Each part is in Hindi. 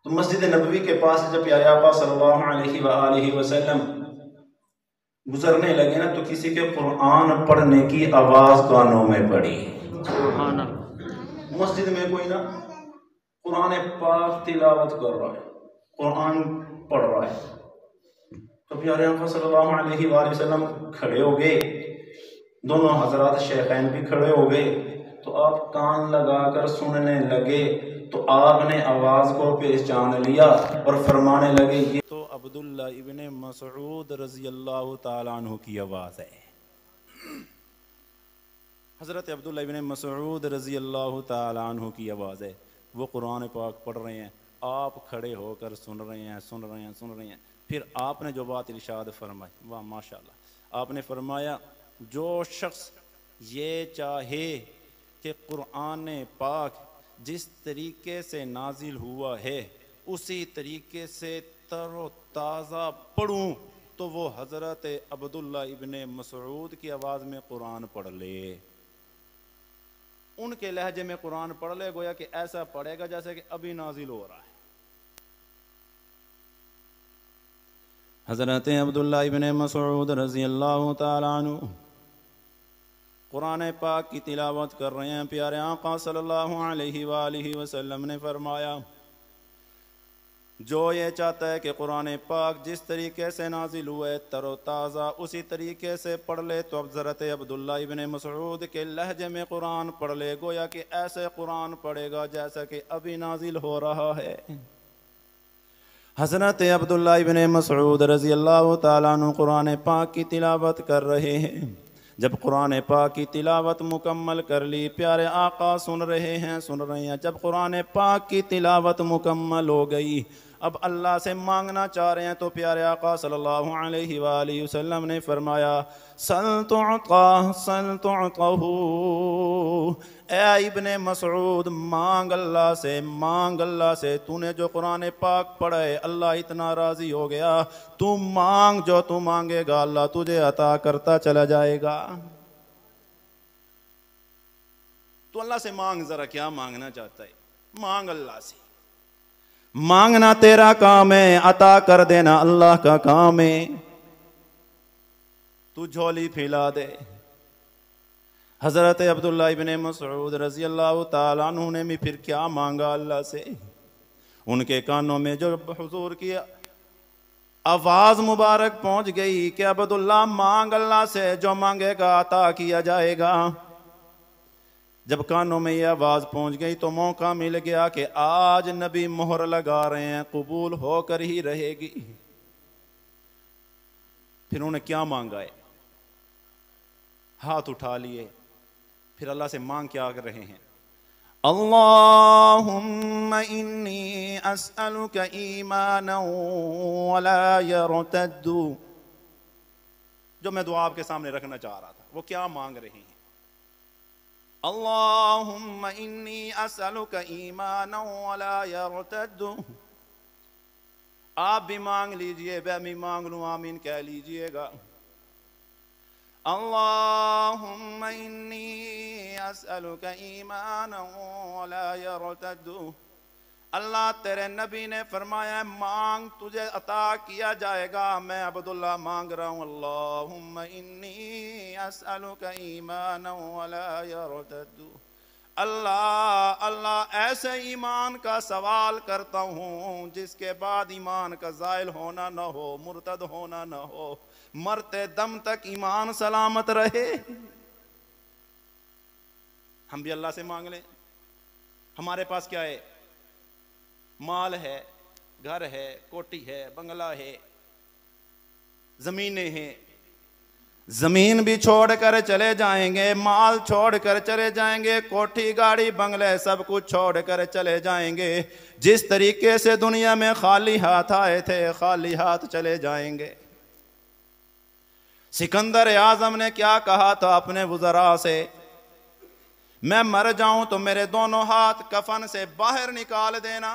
तो मस्जिद नबवी के पास जब प्यारे आका सल्लल्लाहु अलैहि वसल्लम गुजरने लगे ना, तो किसी के कुरान पढ़ने की आवाज कानों में पड़ी। मस्जिद में कोई ना कुरान पाक तिलावत कर रहा है, कुरान पढ़ रहा है, तो प्यारे आका सल्लल्लाहु अलैहि वसल्लम खड़े हो गए, दोनों हजरात शेखैन भी खड़े हो गए। तो आप कान लगाकर सुनने लगे, तो आपने आवाज को पहचान लिया और फरमाने लगे, ये तो अब्दुल्ला इब्ने मसऊद रजी अल्लाह ताला अन्हु की आवाज है। हजरत अब्दुल्ला इब्ने मसऊद रजी अल्लाह ताला अन्हु की आवाज है। वो कुरान पाक पढ़ रहे हैं, आप खड़े होकर सुन रहे हैं, सुन रहे हैं, सुन रहे हैं। फिर आपने जो बात इरशाद फरमाई, वाह माशाल्लाह, आपने फरमाया जो शख्स ये चाहे कि कुरान पाक जिस तरीके से नाजिल हुआ है उसी तरीके से तरोताज़ा पढ़ूं, तो वो हज़रत अब्दुल्ला इब्ने मसऊद की आवाज़ में कुरान पढ़ ले, उनके लहजे में कुरान पढ़ ले, गोया कि ऐसा पढ़ेगा जैसे कि अभी नाजिल हो रहा है। हज़रत अब्दुल्ला इब्ने मसऊद रज़ी अल्लाह ताला अन्हु कुरान पाक की तिलावत कर रहे हैं। प्यारे आका सल्लल्लाहु अलैहि वसल्लम ने फरमाया, जो ये चाहता है कि कुरान पाक जिस तरीके से नाजिल हुआ है तरोताज़ा उसी तरीके से पढ़ ले, तो हज़रत अब्दुल्ला इब्ने मसऊद के लहजे में कुरान पढ़ ले, गोया कि ऐसे कुरान पढ़ेगा जैसा कि अभी नाजिल हो रहा है। हज़रत अब्दुल्ला इब्ने मसऊद रज़ी अल्लाह ताला अन्हु कुरान पाक की तिलावत कर रहे हैं। जब कुरान पाक की तिलावत मुकम्मल कर ली, प्यारे आका सुन रहे हैं, सुन रहे हैं। जब कुरान पाक की तिलावत मुकम्मल हो गई, अब अल्लाह से मांगना चाह रहे हैं, तो प्यारे आका सल्लल्लाहु अलैहि वसल्लम ने फरमाया, सल तुअतहू, ए इब्ने मसऊद मांग अल्लाह से, मांग अल्लाह से। तूने जो कुरान पाक पढ़ा है अल्लाह इतना राजी हो गया, तू मांग, जो तू मांगेगा अल्लाह तुझे अता करता चला जाएगा। तो अल्लाह से मांग, जरा क्या मांगना चाहता है, मांग अल्लाह से। मांगना तेरा काम है, अता कर देना अल्लाह का काम है। तू झोली फैला दे। हज़रत अब्दुल्ला इब्ने मसऊद रज़ी अल्लाह ताला अन्हु ने भी फिर क्या मांगा अल्लाह से। उनके कानों में जो हुजूर की आवाज़ मुबारक पहुंच गई कि अब्दुल्ला मांग अल्लाह से, जो मांगेगा अता किया जाएगा। जब कानों में ये आवाज़ पहुंच गई तो मौका मिल गया कि आज नबी मोहर लगा रहे हैं, कबूल होकर ही रहेगी। फिर उन्हें क्या मांगा है, हाथ उठा लिए, फिर अल्लाह से मांग क्या कर रहे हैं, अल्लाहुम्मा इन्नी अस्अलुका ईमानन वला यरतद्दु। जो मैं दुआ आपके सामने रखना चाह रहा था, वो क्या मांग रहे हैं, अल्लाहुम्मा इन्नी अस्अलुका ईमानन वला यरतद्दु। आप भी मांग लीजिए, मैं भी मांग लूं, आमीन कह लीजिएगा। अल्लाहुम्मा इन्नी अस्अलुका ईमानन वला यरतद्दु। अल्लाह तेरे नबी ने फरमाया मांग, तुझे अता किया जाएगा। मैं अब्दुल्ला मांग रहा हूँ, अल्लाहुम्मा इन्नी अस्अलुका ईमानन वला यरतद्दु। अल्लाह अल्लाह ऐसे ईमान का सवाल करता हूँ जिसके बाद ईमान का ज़ाइल होना न हो, मुर्तद होना न हो, मरते दम तक ईमान सलामत रहे। हम भी अल्लाह से मांग लें। हमारे पास क्या है, माल है, घर है, कोठी है, बंगला है, जमीनें हैं। जमीन भी छोड़कर चले जाएंगे, माल छोड़कर चले जाएंगे, कोठी गाड़ी बंगले सब कुछ छोड़कर चले जाएंगे। जिस तरीके से दुनिया में खाली हाथ आए थे खाली हाथ चले जाएंगे। सिकंदर आजम ने क्या कहा था अपने वुज़रा से, मैं मर जाऊं तो मेरे दोनों हाथ कफन से बाहर निकाल देना।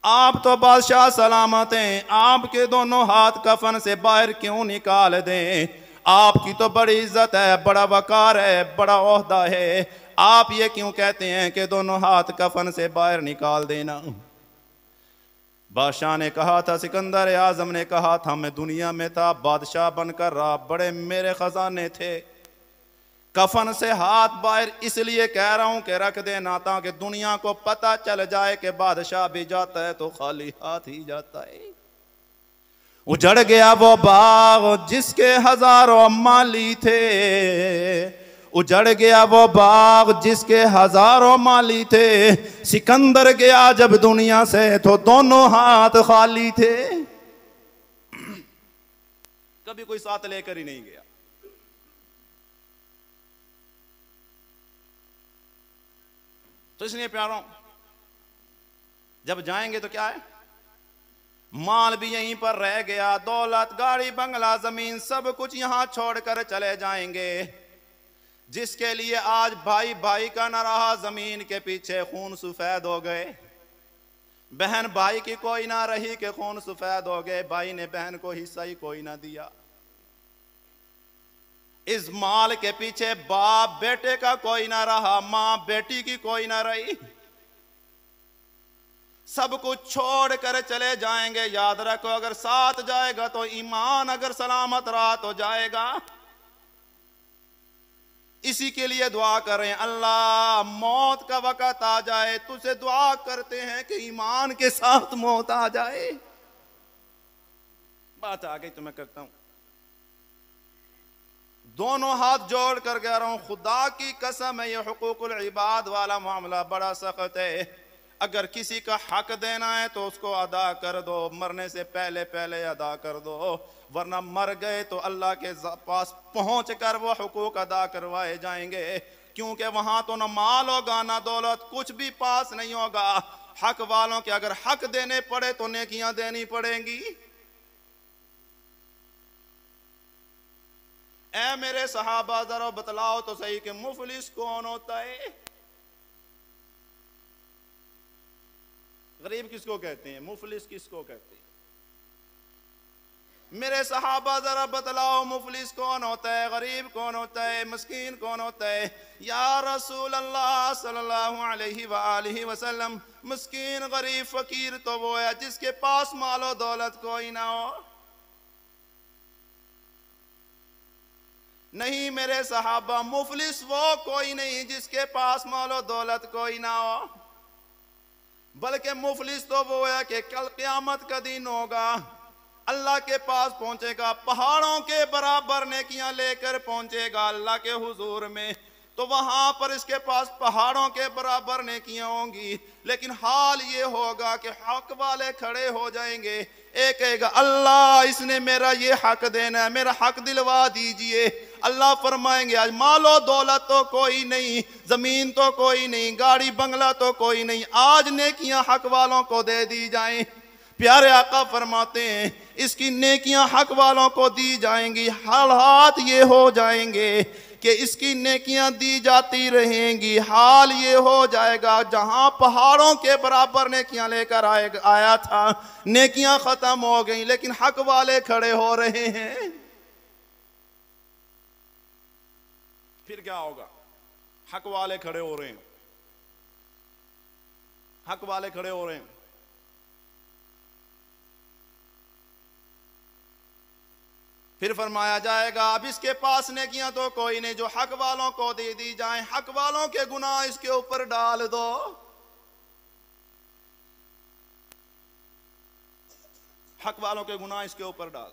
आप तो बादशाह सलामत हैं, आपके दोनों हाथ कफन से बाहर क्यों निकाल दें? आपकी तो बड़ी इज्जत है, बड़ा वकार है, बड़ा ओहदा है, आप ये क्यों कहते हैं कि दोनों हाथ कफन से बाहर निकाल देना? बादशाह ने कहा था, सिकंदर आजम ने कहा था, मैं दुनिया में था, बादशाह बनकर रहा, बड़े मेरे खजाने थे, कफन से हाथ बाहर इसलिए कह रहा हूं कि रख देना, ताकि दुनिया को पता चल जाए कि बादशाह भी जाता है तो खाली हाथ ही जाता है। उजड़ गया वो बाग जिसके हजारों माली थे, उजड़ गया वो बाग जिसके हजारों माली थे, सिकंदर गया जब दुनिया से तो दोनों हाथ खाली थे। कभी कोई साथ लेकर ही नहीं गया। तो इसलिए प्यारों, जब जाएंगे तो क्या है, माल भी यहीं पर रह गया, दौलत, गाड़ी, बंगला, जमीन, सब कुछ यहां छोड़कर चले जाएंगे। जिसके लिए आज भाई भाई का न रहा, जमीन के पीछे खून सफेद हो गए, बहन भाई की कोई ना रही कि खून सफेद हो गए, भाई ने बहन को हिस्सा ही कोई ना दिया। इस माल के पीछे बाप बेटे का कोई ना रहा, मां बेटी की कोई ना रही, सब कुछ छोड़ कर चले जाएंगे। याद रखो, अगर साथ जाएगा तो ईमान, अगर सलामत रहा तो जाएगा। इसी के लिए दुआ करें, अल्लाह मौत का वक़्त आ जाए, तुझसे दुआ करते हैं कि ईमान के साथ मौत आ जाए। बात आ गई तो मैं करता हूं, दोनों हाथ जोड़ कर कह रहा हूं, खुदा की कसम है, ये हुकूकुल इबाद वाला मामला बड़ा सख्त है। अगर किसी का हक देना है तो उसको अदा कर दो, मरने से पहले पहले अदा कर दो, वरना मर गए तो अल्लाह के पास पहुंच कर वो हुकूक अदा करवाए जाएंगे। क्योंकि वहां तो ना माल होगा ना दौलत, कुछ भी पास नहीं होगा। हक वालों के अगर हक देने पड़े तो नेकियां देनी पड़ेंगी। ऐ मेरे सहाबा, जरा बतलाओ तो सही कि मुफलिस कौन होता है? गरीब किसको कहते हैं, मुफलिस किसको कहते हैं? मेरे सहाबा जरा बतलाओ, मुफलिस कौन होता है, गरीब कौन होता है, मस्कीन कौन होता है? या रसूल अल्लाह सल्लल्लाहु अलैहि वालैहि वसल्लम, मस्कीन, गरीब, फकीर तो वो है जिसके पास मालो दौलत कोई ना हो। नहीं मेरे सहाबा, मुफलिस वो कोई नहीं जिसके पास मालो दौलत कोई ना हो, बल्कि मुफलिस तो वो है कि कल क़यामत का दिन होगा, अल्लाह के पास पहुंचेगा, पहाड़ों के बराबर नेकियां लेकर पहुंचेगा अल्लाह के हुजूर में, तो वहां पर इसके पास पहाड़ों के बराबर नेकियां होंगी। लेकिन हाल ये होगा कि हक वाले खड़े हो जाएंगे, एक कहेगा अल्लाह इसने मेरा ये हक देना है, मेरा हक दिलवा दीजिए। अल्लाह फरमाएंगे आज मालो दौलत तो कोई नहीं, जमीन तो कोई नहीं, गाड़ी बंगला तो कोई नहीं, आज नेकियां हक वालों को दे दी जाएं। प्यारे आका फरमाते हैं इसकी नेकियां हक वालों को दी जाएंगी। हालात ये हो जाएंगे कि इसकी नेकियां दी जाती रहेंगी। हाल ये हो जाएगा जहां पहाड़ों के बराबर नेकियां लेकर आया था, नेकियां खत्म हो गई, लेकिन हक वाले खड़े हो रहे हैं। फिर क्या होगा? हक वाले खड़े हो रहे हैं, हक वाले खड़े हो रहे हैं। फिर फरमाया जाएगा अब इसके पास नेकियां तो कोई नहीं जो हक वालों को दे दी जाए, हक वालों के गुनाह इसके ऊपर डाल दो। हक वालों के गुनाह इसके ऊपर डाल।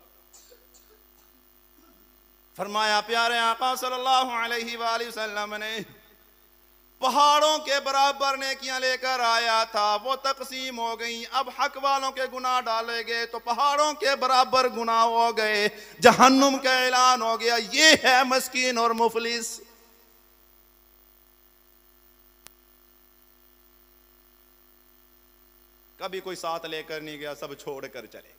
फरमाया प्यारे आका सल्लल्लाहु अलैहि वसल्लम ने पहाड़ों के बराबर नेकियां लेकर आया था, वो तकसीम हो गई। अब हक वालों के गुनाह डाले गए तो पहाड़ों के बराबर गुनाह हो गए, जहन्नुम का ऐलान हो गया। ये है मस्कीन और मुफलिस। कभी कोई साथ लेकर नहीं गया, सब छोड़कर चले गए।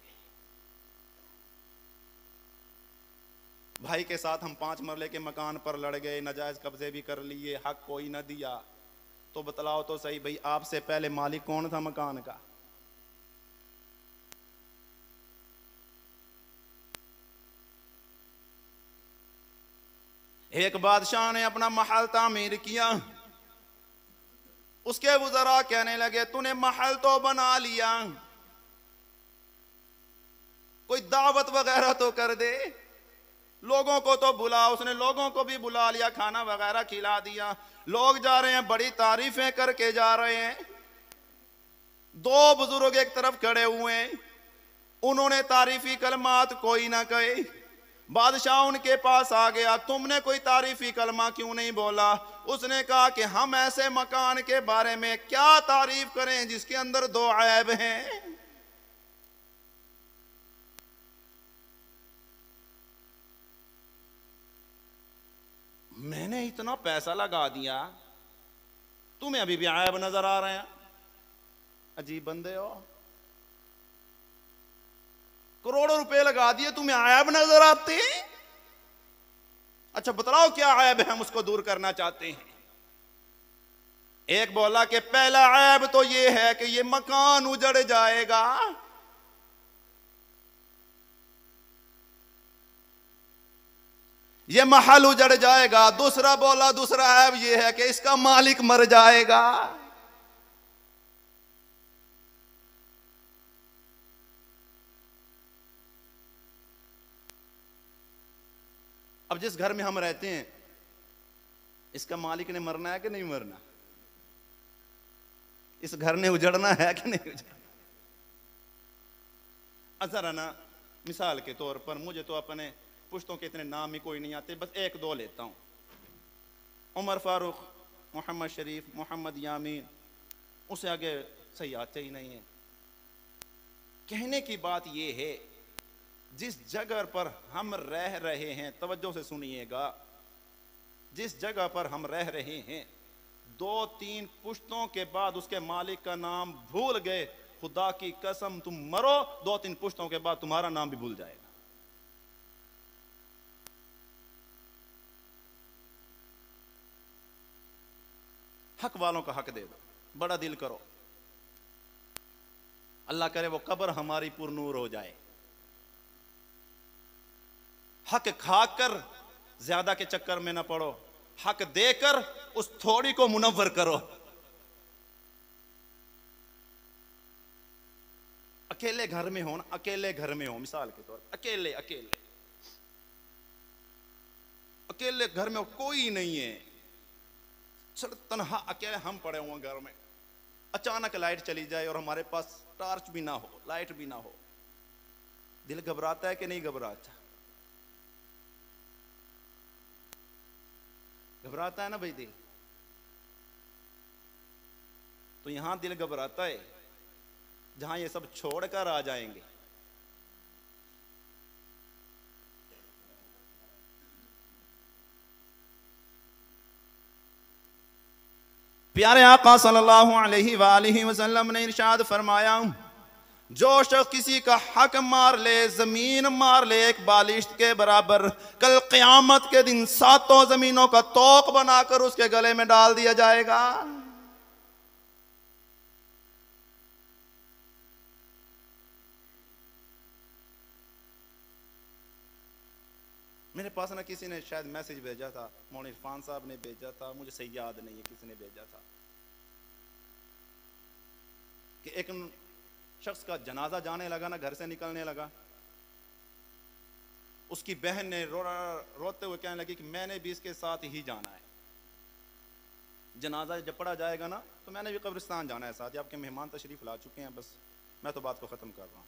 भाई के साथ हम 5 मरले के मकान पर लड़ गए, नाजायज कब्जे भी कर लिए, हक कोई न दिया। तो बतलाओ तो सही भाई, आपसे पहले मालिक कौन था मकान का? एक बादशाह ने अपना महल तामीर किया, उसके वज़रा कहने लगे तूने महल तो बना लिया, कोई दावत वगैरह तो कर दे, लोगों को तो बुला। उसने लोगों को भी बुला लिया, खाना वगैरह खिला दिया, लोग जा रहे हैं, बड़ी तारीफें करके जा रहे हैं। दो बुजुर्ग एक तरफ खड़े हुए हैं, उन्होंने तारीफी कलमात कोई ना कहे। बादशाह उनके पास आ गया, तुमने कोई तारीफी कलमा क्यों नहीं बोला? उसने कहा कि हम ऐसे मकान के बारे में क्या तारीफ करें जिसके अंदर दो ऐब हैं। मैंने इतना पैसा लगा दिया, तुम्हें अभी भी ऐब नजर आ रहे हैं? अजीब बंदे हो, करोड़ों रुपए लगा दिए, तुम्हें ऐब नजर आते? अच्छा बतलाओ क्या ऐब है, हम उसको दूर करना चाहते हैं। एक बोला कि पहला ऐब तो यह है कि यह मकान उजड़ जाएगा। यह महल उजड़ जाएगा। दूसरा बोला, दूसरा ऐब यह है कि इसका मालिक मर जाएगा। अब जिस घर में हम रहते हैं, इसका मालिक ने मरना है कि नहीं मरना? इस घर ने उजड़ना है कि नहीं उजड़ना? जरा ना मिसाल के तौर पर, मुझे तो अपने पुश्तों के इतने नाम ही कोई नहीं आते, बस एक दो लेता हूं। उमर फारूक, मोहम्मद शरीफ, मोहम्मद यामीन, उसे आगे सही आते ही नहीं है। कहने की बात यह है, जिस जगह पर हम रह रहे हैं, तवज्जो से सुनिएगा, जिस जगह पर हम रह रहे हैं, 2-3 पुश्तों के बाद उसके मालिक का नाम भूल गए, खुदा की कसम तुम मरो, 2-3 पुश्तों के बाद तुम्हारा नाम भी भूल जाएगा। हक वालों का हक दे दो, बड़ा दिल करो, अल्लाह करे वो कब्र हमारी पुरनूर हो जाए। हक खाकर ज्यादा के चक्कर में ना पड़ो, हक देकर उस थोड़ी को मुनव्वर करो। अकेले घर में हो ना, अकेले घर में हो, मिसाल के तौर पर अकेले अकेले अकेले घर में हो, कोई नहीं है, चल तन्हा अकेले हम पड़े हुए घर में, अचानक लाइट चली जाए और हमारे पास टॉर्च भी ना हो, लाइट भी ना हो, दिल घबराता है कि नहीं घबराता? घबराता है ना भाई दिल? तो यहां दिल घबराता है जहां ये सब छोड़कर आ जाएंगे। प्यारे आका सल्लल्लाहु अलैहि वसल्लम ने इरशाद फरमाया, जो शख्स किसी का हक मार ले, जमीन मार ले एक बालिश के बराबर, कल क़यामत के दिन 7 जमीनों का तोक बनाकर उसके गले में डाल दिया जाएगा। मेरे पास ना किसी ने शायद मैसेज भेजा था, मौलाना इरफान साहब ने भेजा था, मुझे सही याद नहीं है किसने भेजा था, कि एक शख्स का जनाजा जाने लगा ना, घर से निकलने लगा, उसकी बहन ने रोते हुए कहने लगी कि मैंने भी इसके साथ ही जाना है, जनाजा जब पढ़ा जाएगा ना तो मैंने भी कब्रिस्तान जाना है साथ ही। आपके मेहमान तशरीफ ला चुके हैं, बस मैं तो बात को ख़त्म कर रहा हूँ।